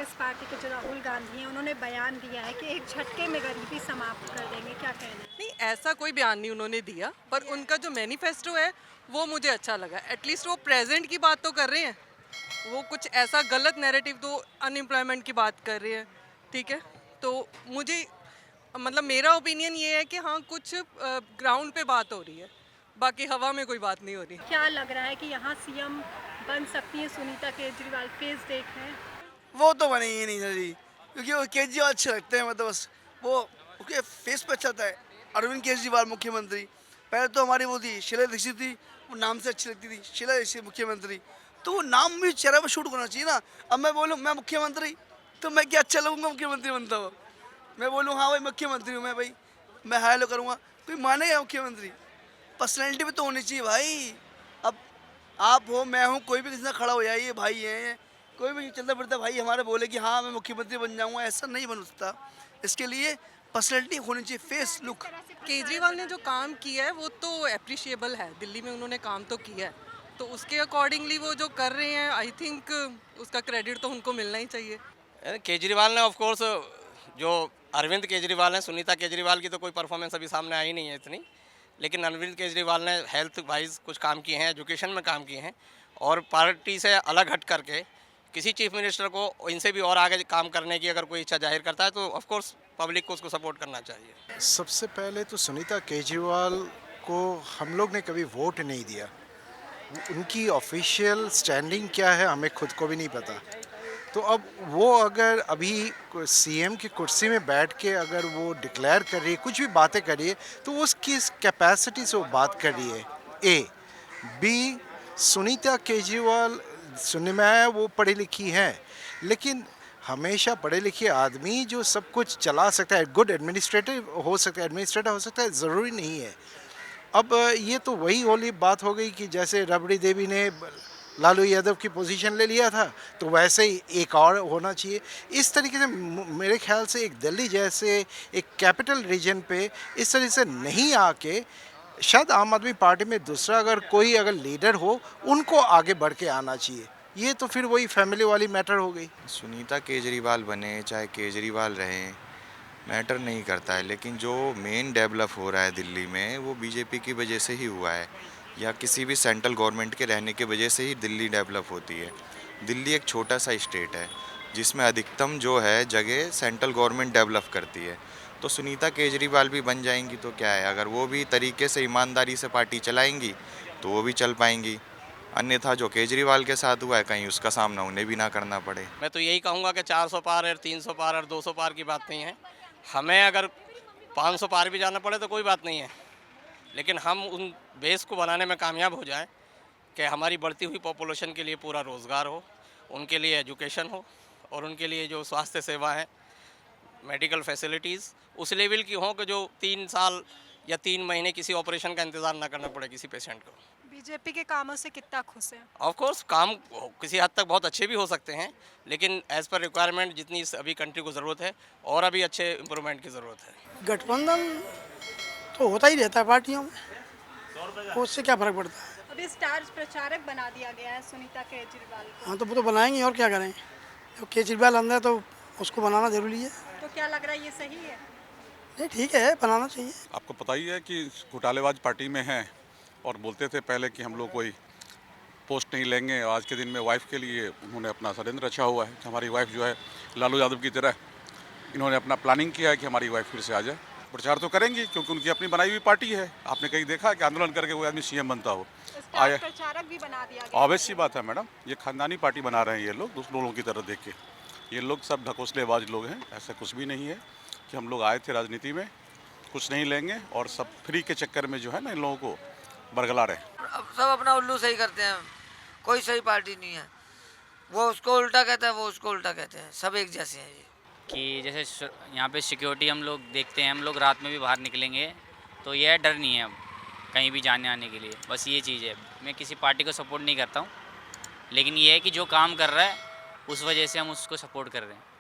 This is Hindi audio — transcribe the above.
कांग्रेस पार्टी के जो राहुल गांधी हैं उन्होंने बयान दिया है कि एक झटके में गरीबी समाप्त कर देंगे, क्या कहना है? नहीं, ऐसा कोई बयान नहीं उन्होंने दिया, पर उनका जो मैनिफेस्टो है वो मुझे अच्छा लगा। एटलीस्ट वो प्रेजेंट की बात तो कर रहे हैं, वो कुछ ऐसा गलत नैरेटिव तो अनएम्प्लॉयमेंट की बात कर रहे हैं। ठीक है, तो मुझे मतलब मेरा ओपिनियन ये है कि हाँ, कुछ ग्राउंड पे बात हो रही है, बाकी हवा में कोई बात नहीं हो रही। क्या लग रहा है कि यहाँ सीएम बन सकती है सुनीता केजरीवाल? फेस देख है। वो तो बनेंगे नहीं सर जी, क्योंकि वो केजरीवाल अच्छे लगते हैं, मतलब बस वो उसके फेस पे अच्छा लगता है। अरविंद केजरीवाल मुख्यमंत्री, पहले तो हमारी वो थी शीला दीक्षित थी, वो नाम से अच्छी लगती थी शीला दीक्षित मुख्यमंत्री, तो वो नाम भी चेहरे पर शूट होना चाहिए ना। अब मैं बोलूँ मैं मुख्यमंत्री, तो मैं क्या अच्छा लगूंगा मुख्यमंत्री बनता हुआ? मैं बोलूँ हाँ भाई मुख्यमंत्री हूँ मैं, भाई मैं हाई लो करूँगा, कोई मानेगा मुख्यमंत्री? पर्सनैलिटी भी तो होनी चाहिए भाई। अब आप हो, मैं हूँ, कोई भी किसी से खड़ा हो जाए, ये भाई है, कोई भी चलता फिरता भाई हमारे बोले कि हाँ मैं मुख्यमंत्री बन जाऊंगा, ऐसा नहीं बन सकता। इसके लिए पर्सनैलिटी होनी चाहिए, फेस लुक। केजरीवाल ने जो काम किया है वो तो अप्रिशिएबल है, दिल्ली में उन्होंने काम तो किया है, तो उसके अकॉर्डिंगली वो जो कर रहे हैं, आई थिंक उसका क्रेडिट तो उनको मिलना ही चाहिए। केजरीवाल ने ऑफ कोर्स, जो अरविंद केजरीवाल हैं, सुनीता केजरीवाल की तो कोई परफॉर्मेंस अभी सामने आई नहीं है इतनी, लेकिन अरविंद केजरीवाल ने हेल्थ वाइज कुछ काम किए हैं, एजुकेशन में काम किए हैं, और पार्टी से अलग हट करके किसी चीफ मिनिस्टर को इनसे भी और आगे काम करने की अगर कोई इच्छा जाहिर करता है तो ऑफ कोर्स पब्लिक को उसको सपोर्ट करना चाहिए। सबसे पहले तो सुनीता केजरीवाल को हम लोग ने कभी वोट नहीं दिया। उनकी ऑफिशियल स्टैंडिंग क्या है हमें खुद को भी नहीं पता। तो अब वो अगर अभी सीएम की कुर्सी में बैठ के अगर वो डिक्लेयर कर रही है, कुछ भी बातें कर रही है, तो वो उसकी कैपेसिटी से वो बात कर रही है। ए बी सुनीता केजरीवाल सुनने में आया वो पढ़ी लिखी हैं, लेकिन हमेशा पढ़े लिखे आदमी जो सब कुछ चला सकता है, गुड एडमिनिस्ट्रेटिव हो सकता है, एडमिनिस्ट्रेटर हो सकता है, ज़रूरी नहीं है। अब ये तो वही वाली बात हो गई कि जैसे रबड़ी देवी ने लालू यादव की पोजीशन ले लिया था, तो वैसे ही एक और होना चाहिए। इस तरीके से मेरे ख्याल से एक दिल्ली जैसे एक कैपिटल रीजन पे इस तरह से नहीं आके, शायद आम आदमी पार्टी में दूसरा अगर कोई अगर लीडर हो उनको आगे बढ़ के आना चाहिए। ये तो फिर वही फैमिली वाली मैटर हो गई। सुनीता केजरीवाल बने चाहे केजरीवाल रहें, मैटर नहीं करता है, लेकिन जो मेन डेवलप हो रहा है दिल्ली में वो बीजेपी की वजह से ही हुआ है, या किसी भी सेंट्रल गवर्नमेंट के रहने की वजह से ही दिल्ली डेवलप होती है। दिल्ली एक छोटा सा स्टेट है जिसमें अधिकतम जो है जगह सेंट्रल गवर्नमेंट डेवलप करती है। तो सुनीता केजरीवाल भी बन जाएंगी तो क्या है, अगर वो भी तरीके से ईमानदारी से पार्टी चलाएंगी तो वो भी चल पाएंगी। अन्यथा जो केजरीवाल के साथ हुआ है कहीं उसका सामना उन्हें भी ना करना पड़े। मैं तो यही कहूँगा कि 400 पार और 300 पार और 200 पार की बात नहीं है, हमें अगर 500 पार भी जाना पड़े तो कोई बात नहीं है, लेकिन हम उन बेस को बनाने में कामयाब हो जाएं कि हमारी बढ़ती हुई पॉपुलेशन के लिए पूरा रोज़गार हो, उनके लिए एजुकेशन हो, और उनके लिए जो स्वास्थ्य सेवा है, मेडिकल फैसिलिटीज़ उस लेवल की हों कि जो 3 साल या 3 महीने किसी ऑपरेशन का इंतज़ार ना करना पड़े किसी पेशेंट को। बीजेपी के कामों से कितना खुश हैं? ऑफ कोर्स काम किसी हद तक बहुत अच्छे भी हो सकते हैं, लेकिन एज़ पर रिक्वायरमेंट जितनी अभी कंट्री को ज़रूरत है और अभी अच्छे इम्प्रूवमेंट की ज़रूरत है। गठबंधन तो होता ही रहता है पार्टियों में, तो उससे क्या फर्क पड़ता है। अभी स्टार प्रचारक बना दिया गया है सुनीता केजरीवाल को, हाँ तो वो तो बनाएंगे और क्या करेंगे, तो केजरीवाल अंदर तो उसको बनाना जरूरी है। तो क्या लग रहा है ये सही है? नहीं ठीक है, बनाना चाहिए। आपको पता ही है कि घोटालेबाज पार्टी में हैं और बोलते थे पहले कि हम लोग कोई पोस्ट नहीं लेंगे, आज के दिन में वाइफ के लिए उन्होंने अपना षड्यंत्र रचा हुआ है। हमारी वाइफ जो है लालू यादव की तरह इन्होंने अपना प्लानिंग किया है कि हमारी वाइफ फिर से आ जाए। प्रचार तो करेंगी क्योंकि उनकी अपनी बनाई हुई पार्टी है। आपने कहीं देखा कि आंदोलन करके वो आदमी सीएम बनता हो? स्टार प्रचारक भी बना दिया गया। ऑब्वियस सी बात है मैडम, ये खानदानी पार्टी बना रहे हैं ये लोग दूसरों लोगों की तरह देख के। ये लोग सब ढकोसलेबाज लोग हैं, ऐसा कुछ भी नहीं है कि हम लोग आए थे राजनीति में कुछ नहीं लेंगे और सब फ्री के चक्कर में जो है ना इन लोगों को बरगला रहे हैं। अब सब अपना उल्लू सही करते हैं, कोई सही पार्टी नहीं है। वो उसको उल्टा कहता है, वो उसको उल्टा कहते हैं, सब एक जैसे हैं ये। कि जैसे यहाँ पे सिक्योरिटी हम लोग देखते हैं, हम लोग रात में भी बाहर निकलेंगे तो यह डर नहीं है अब कहीं भी जाने आने के लिए। बस ये चीज़ है, मैं किसी पार्टी को सपोर्ट नहीं करता हूँ, लेकिन ये है कि जो काम कर रहा है उस वजह से हम उसको सपोर्ट कर रहे हैं।